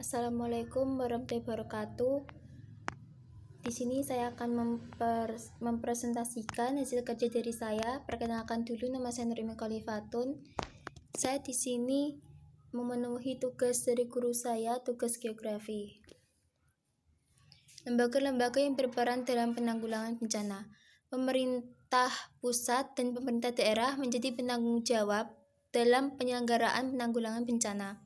Assalamualaikum warahmatullahi wabarakatuh. Di sini saya akan mempresentasikan hasil kerja dari saya. Perkenalkan dulu, nama saya Nurimi Khalifatun. Saya di sini memenuhi tugas dari guru saya, tugas geografi. Lembaga-lembaga yang berperan dalam penanggulangan bencana. Pemerintah pusat dan pemerintah daerah menjadi penanggung jawab dalam penyelenggaraan penanggulangan bencana.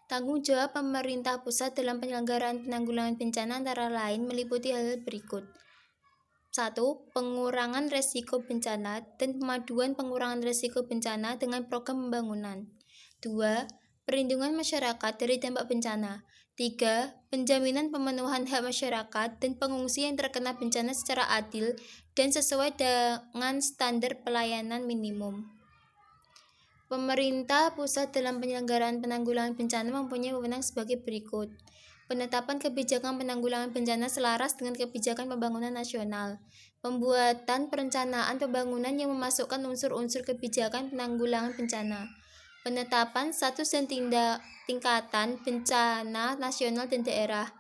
Tanggung jawab pemerintah pusat dalam penyelenggaraan penanggulangan bencana antara lain meliputi hal berikut. 1. Pengurangan resiko bencana dan pemaduan pengurangan resiko bencana dengan program pembangunan. 2. Perlindungan masyarakat dari dampak bencana. 3. Penjaminan pemenuhan hak masyarakat dan pengungsi yang terkena bencana secara adil dan sesuai dengan standar pelayanan minimum. Pemerintah pusat dalam penyelenggaraan penanggulangan bencana mempunyai wewenang sebagai berikut. Penetapan kebijakan penanggulangan bencana selaras dengan kebijakan pembangunan nasional. Pembuatan perencanaan pembangunan yang memasukkan unsur-unsur kebijakan penanggulangan bencana. Penetapan status dan tingkatan bencana nasional dan daerah.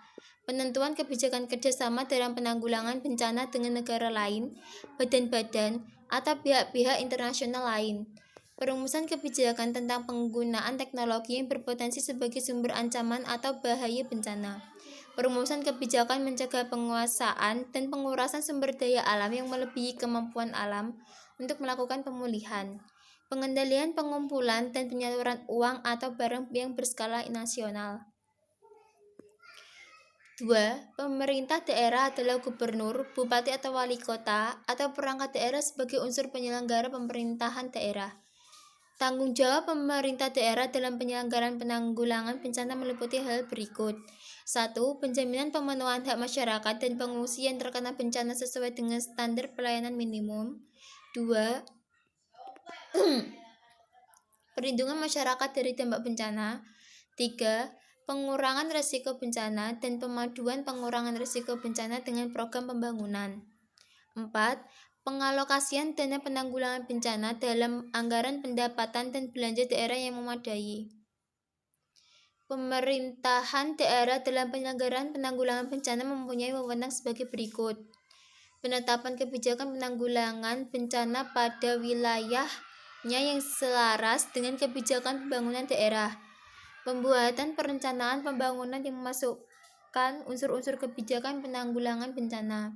Penentuan kebijakan kerjasama dalam penanggulangan bencana dengan negara lain, badan-badan, atau pihak-pihak internasional lain. Perumusan kebijakan tentang penggunaan teknologi yang berpotensi sebagai sumber ancaman atau bahaya bencana. Perumusan kebijakan mencegah penguasaan dan pengurasan sumber daya alam yang melebihi kemampuan alam untuk melakukan pemulihan. Pengendalian pengumpulan dan penyaluran uang atau barang yang berskala nasional. 2. Pemerintah daerah adalah gubernur, bupati atau wali kota atau perangkat daerah sebagai unsur penyelenggara pemerintahan daerah. Tanggung jawab pemerintah daerah dalam penyelenggaraan penanggulangan bencana meliputi hal berikut. 1. Penjaminan pemenuhan hak masyarakat dan pengungsi yang terkena bencana sesuai dengan standar pelayanan minimum. 2. Perlindungan masyarakat dari dampak bencana. 3. Pengurangan risiko bencana dan pemaduan pengurangan risiko bencana dengan program pembangunan. 4. Pengalokasian dana penanggulangan bencana dalam anggaran pendapatan dan belanja daerah yang memadai. Pemerintahan daerah dalam penyelenggaraan penanggulangan bencana mempunyai wewenang sebagai berikut. Penetapan kebijakan penanggulangan bencana pada wilayahnya yang selaras dengan kebijakan pembangunan daerah. Pembuatan perencanaan pembangunan yang memasukkan unsur-unsur kebijakan penanggulangan bencana.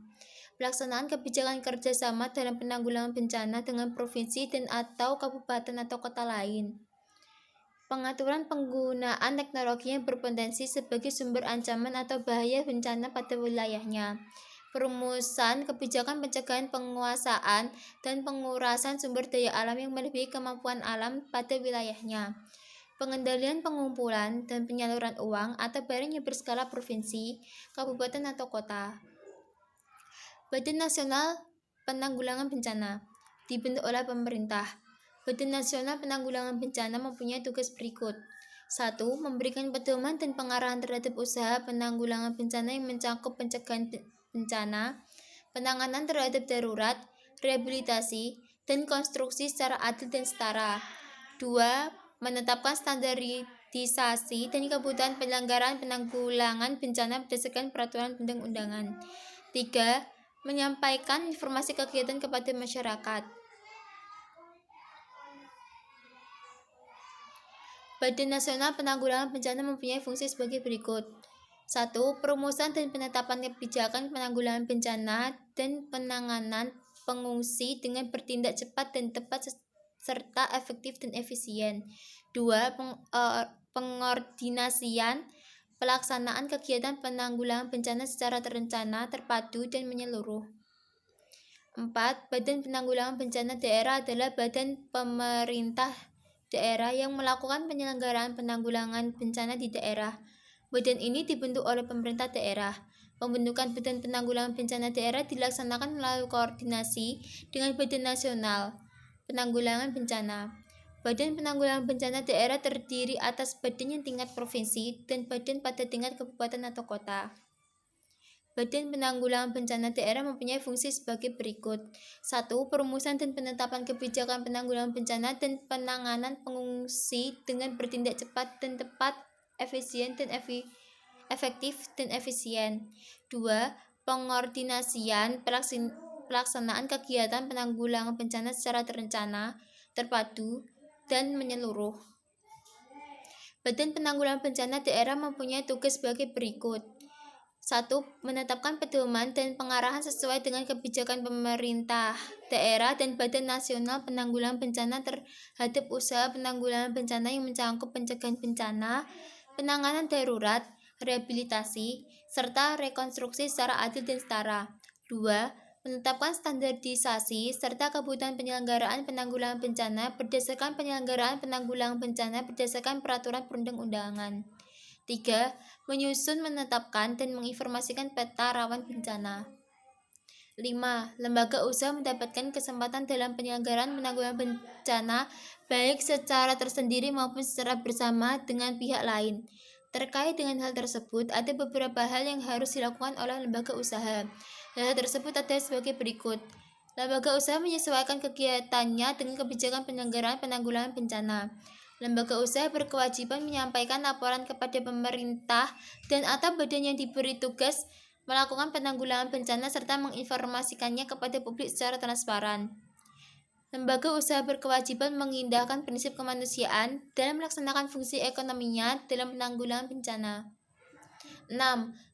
Pelaksanaan kebijakan kerjasama dalam penanggulangan bencana dengan provinsi dan atau kabupaten atau kota lain. Pengaturan penggunaan teknologi yang berpotensi sebagai sumber ancaman atau bahaya bencana pada wilayahnya. Perumusan kebijakan pencegahan penguasaan dan pengurasan sumber daya alam yang melebihi kemampuan alam pada wilayahnya. Pengendalian pengumpulan dan penyaluran uang atau barang yang berskala provinsi, kabupaten atau kota. Badan Nasional Penanggulangan Bencana dibentuk oleh pemerintah. Badan Nasional Penanggulangan Bencana mempunyai tugas berikut. 1. Memberikan pedoman dan pengarahan terhadap usaha penanggulangan bencana yang mencakup pencegahan bencana, penanganan terhadap darurat, rehabilitasi, dan konstruksi secara adil dan setara. 2. Menetapkan standarisasi dan kebutuhan penyelenggaraan penanggulangan bencana berdasarkan peraturan undang-undangan. 3. Menyampaikan informasi kegiatan kepada masyarakat. Badan Nasional Penanggulangan Bencana mempunyai fungsi sebagai berikut. 1. Perumusan dan penetapan kebijakan penanggulangan bencana dan penanganan pengungsi dengan bertindak cepat dan tepat serta efektif dan efisien. 2. Pengordinasian pelaksanaan kegiatan penanggulangan bencana secara terencana, terpadu, dan menyeluruh. 4. Badan Penanggulangan Bencana Daerah adalah badan pemerintah daerah yang melakukan penyelenggaraan penanggulangan bencana di daerah. Badan ini dibentuk oleh pemerintah daerah. Pembentukan Badan Penanggulangan Bencana Daerah dilaksanakan melalui koordinasi dengan Badan Nasional Penanggulangan Bencana. Badan Penanggulangan Bencana Daerah terdiri atas badan yang tingkat provinsi dan badan pada tingkat kabupaten atau kota. Badan Penanggulangan Bencana Daerah mempunyai fungsi sebagai berikut. 1. Perumusan dan penetapan kebijakan penanggulangan bencana dan penanganan pengungsi dengan bertindak cepat dan tepat, efisien dan efektif dan efisien. 2. Pengordinasian pelaksanaan kegiatan penanggulangan bencana secara terencana, terpadu, dan menyeluruh. Badan Penanggulangan Bencana Daerah mempunyai tugas sebagai berikut. 1. Menetapkan pedoman dan pengarahan sesuai dengan kebijakan pemerintah daerah dan Badan Nasional Penanggulangan Bencana terhadap usaha penanggulangan bencana yang mencangkup pencegahan bencana, penanganan darurat, rehabilitasi, serta rekonstruksi secara adil dan setara. 2. Menetapkan standarisasi serta kebutuhan penyelenggaraan penanggulangan bencana berdasarkan penyelenggaraan penanggulangan bencana berdasarkan peraturan perundang-undangan. 3. Menyusun, menetapkan, dan menginformasikan peta rawan bencana. 5. Lembaga usaha mendapatkan kesempatan dalam penyelenggaraan penanggulangan bencana baik secara tersendiri maupun secara bersama dengan pihak lain. Terkait dengan hal tersebut, ada beberapa hal yang harus dilakukan oleh lembaga usaha. Hal tersebut ada sebagai berikut. Lembaga usaha menyesuaikan kegiatannya dengan kebijakan penyelenggaraan penanggulangan bencana. Lembaga usaha berkewajiban menyampaikan laporan kepada pemerintah dan atau badan yang diberi tugas melakukan penanggulangan bencana serta menginformasikannya kepada publik secara transparan. Lembaga usaha berkewajiban mengindahkan prinsip kemanusiaan dalam melaksanakan fungsi ekonominya dalam penanggulangan bencana. 6.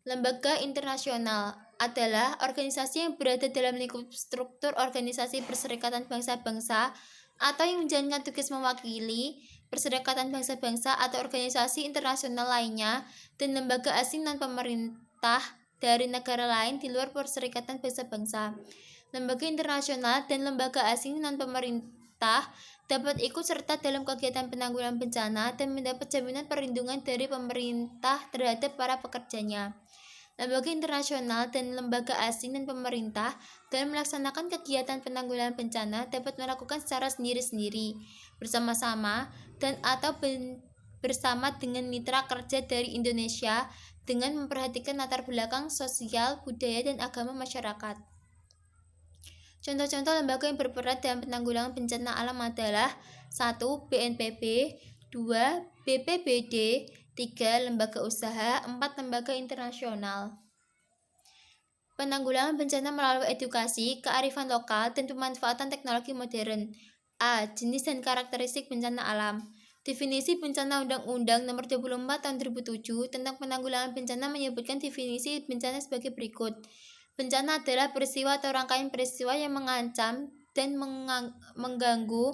Lembaga internasional adalah organisasi yang berada dalam lingkup struktur Organisasi Perserikatan Bangsa-Bangsa atau yang menjalankan tugas mewakili Perserikatan Bangsa-Bangsa atau organisasi internasional lainnya dan lembaga asing non-pemerintah dari negara lain di luar Perserikatan Bangsa-Bangsa. Lembaga internasional dan lembaga asing non-pemerintah dapat ikut serta dalam kegiatan penanggulangan bencana dan mendapat jaminan perlindungan dari pemerintah terhadap para pekerjanya. Lembaga internasional dan lembaga asing dan pemerintah dalam melaksanakan kegiatan penanggulangan bencana dapat melakukan secara sendiri-sendiri, bersama-sama, dan atau bersama dengan mitra kerja dari Indonesia dengan memperhatikan latar belakang sosial, budaya, dan agama masyarakat. Contoh-contoh lembaga yang berperan dalam penanggulangan bencana alam adalah 1. BNPB, 2. BPBD, 3. Lembaga usaha, 4. Lembaga internasional. Penanggulangan bencana melalui edukasi, kearifan lokal, dan pemanfaatan teknologi modern. A. Jenis dan karakteristik bencana alam. Definisi bencana Undang-Undang Nomor 24 Tahun 2007 tentang penanggulangan bencana menyebutkan definisi bencana sebagai berikut. Bencana adalah peristiwa atau rangkaian peristiwa yang mengancam dan mengganggu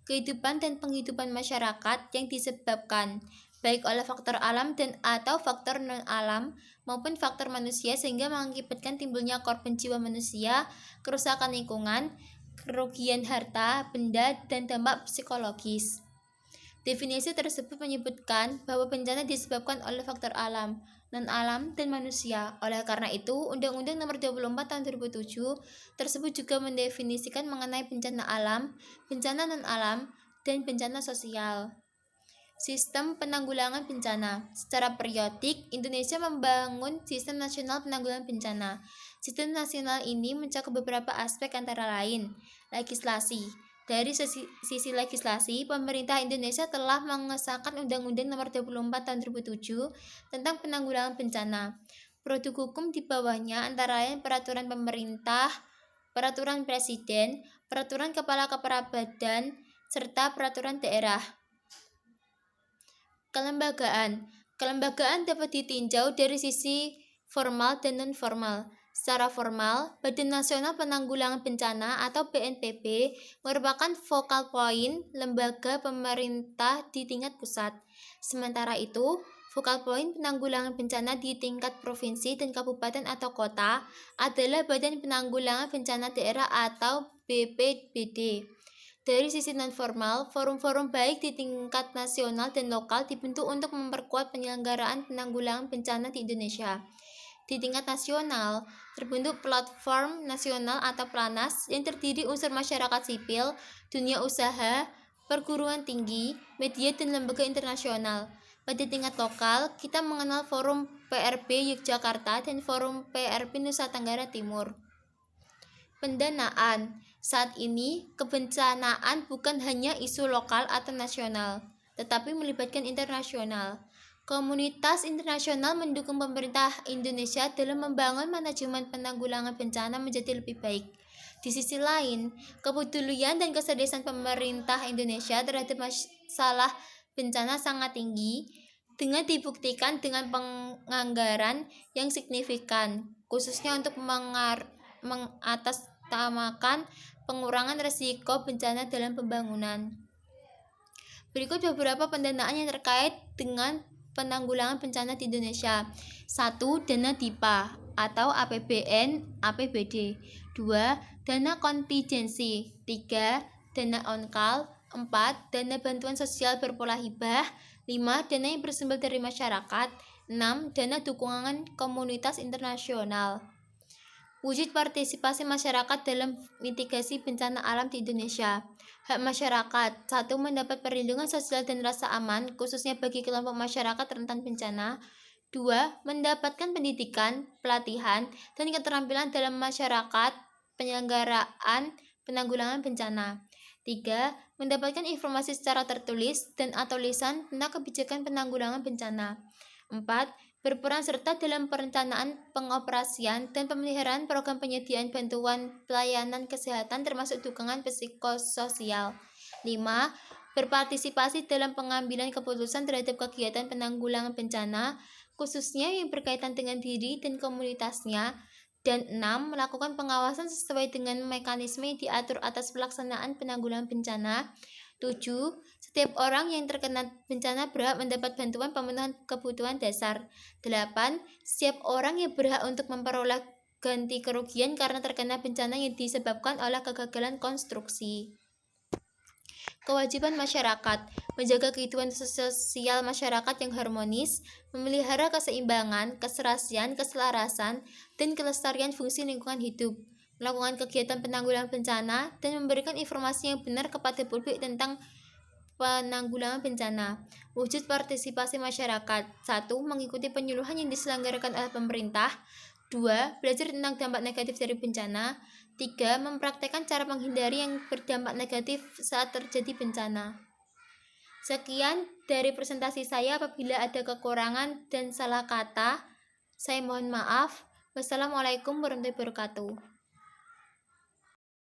kehidupan dan penghidupan masyarakat yang disebabkan baik oleh faktor alam dan atau faktor non-alam maupun faktor manusia sehingga mengakibatkan timbulnya korban jiwa manusia, kerusakan lingkungan, kerugian harta, benda, dan dampak psikologis. Definisi tersebut menyebutkan bahwa bencana disebabkan oleh faktor alam, non-alam, dan manusia. Oleh karena itu, Undang-Undang Nomor 24 Tahun 2007 tersebut juga mendefinisikan mengenai bencana alam, bencana non-alam, dan bencana sosial. Sistem penanggulangan bencana. Secara periodik, Indonesia membangun Sistem Nasional Penanggulangan Bencana. Sistem nasional ini mencakup beberapa aspek antara lain, legislasi. Dari sisi legislasi, pemerintah Indonesia telah mengesahkan Undang-Undang Nomor 24 Tahun 2007 tentang penanggulangan bencana. Produk hukum di bawahnya antara lain peraturan pemerintah, peraturan presiden, peraturan kepala badan, serta peraturan daerah. Kelembagaan dapat ditinjau dari sisi formal dan non-formal. Secara formal, Badan Nasional Penanggulangan Bencana atau BNPB merupakan focal point lembaga pemerintah di tingkat pusat. Sementara itu, focal point penanggulangan bencana di tingkat provinsi dan kabupaten atau kota adalah Badan Penanggulangan Bencana Daerah atau BPBD. Dari sisi non-formal, forum-forum baik di tingkat nasional dan lokal dibentuk untuk memperkuat penyelenggaraan penanggulangan bencana di Indonesia. Di tingkat nasional, terbentuk Platform Nasional atau PLANAS yang terdiri unsur masyarakat sipil, dunia usaha, perguruan tinggi, media, dan lembaga internasional. Pada tingkat lokal, kita mengenal Forum PRB Yogyakarta dan Forum PRB Nusa Tenggara Timur. Pendanaan. Saat ini, kebencanaan bukan hanya isu lokal atau nasional, tetapi melibatkan internasional. Komunitas internasional mendukung pemerintah Indonesia dalam membangun manajemen penanggulangan bencana menjadi lebih baik. Di sisi lain, kepedulian dan keseriusan pemerintah Indonesia terhadap masalah bencana sangat tinggi dengan dibuktikan dengan penganggaran yang signifikan, khususnya untuk mengatasnamakan pengurangan risiko bencana dalam pembangunan. Berikut beberapa pendanaan yang terkait dengan penanggulangan bencana di Indonesia. 1. Dana DIPA atau APBN APBD. 2. Dana kontingensi. 3. Dana ONKAL. 4. Dana bantuan sosial berpola hibah. 5. Dana yang bersumber dari masyarakat. 6. Dana dukungan komunitas internasional. Wujud partisipasi masyarakat dalam mitigasi bencana alam di Indonesia. Hak masyarakat. 1. Mendapat perlindungan sosial dan rasa aman, khususnya bagi kelompok masyarakat rentan bencana. 2. Mendapatkan pendidikan, pelatihan, dan keterampilan dalam masyarakat penyelenggaraan penanggulangan bencana. 3. Mendapatkan informasi secara tertulis dan atau lisan tentang kebijakan penanggulangan bencana. 4. Berperan serta dalam perencanaan, pengoperasian, dan pemeliharaan program penyediaan bantuan pelayanan kesehatan termasuk dukungan psikososial. 5. Berpartisipasi dalam pengambilan keputusan terhadap kegiatan penanggulangan bencana, khususnya yang berkaitan dengan diri dan komunitasnya. Dan 6. Melakukan pengawasan sesuai dengan mekanisme yang diatur atas pelaksanaan penanggulangan bencana. 7. Setiap orang yang terkena bencana berhak mendapat bantuan pemenuhan kebutuhan dasar. 8. Setiap orang yang berhak untuk memperoleh ganti kerugian karena terkena bencana yang disebabkan oleh kegagalan konstruksi. Kewajiban masyarakat menjaga kehidupan sosial masyarakat yang harmonis, memelihara keseimbangan, keserasian, keselarasan, dan kelestarian fungsi lingkungan hidup, melakukan kegiatan penanggulangan bencana, dan memberikan informasi yang benar kepada publik tentang penanggulangan bencana. Wujud partisipasi masyarakat. 1. Mengikuti penyuluhan yang diselenggarakan oleh pemerintah. 2. Belajar tentang dampak negatif dari bencana. 3. Mempraktekkan cara menghindari yang berdampak negatif saat terjadi bencana. Sekian dari presentasi saya. Apabila ada kekurangan dan salah kata, saya mohon maaf. Wassalamualaikum warahmatullahi wabarakatuh.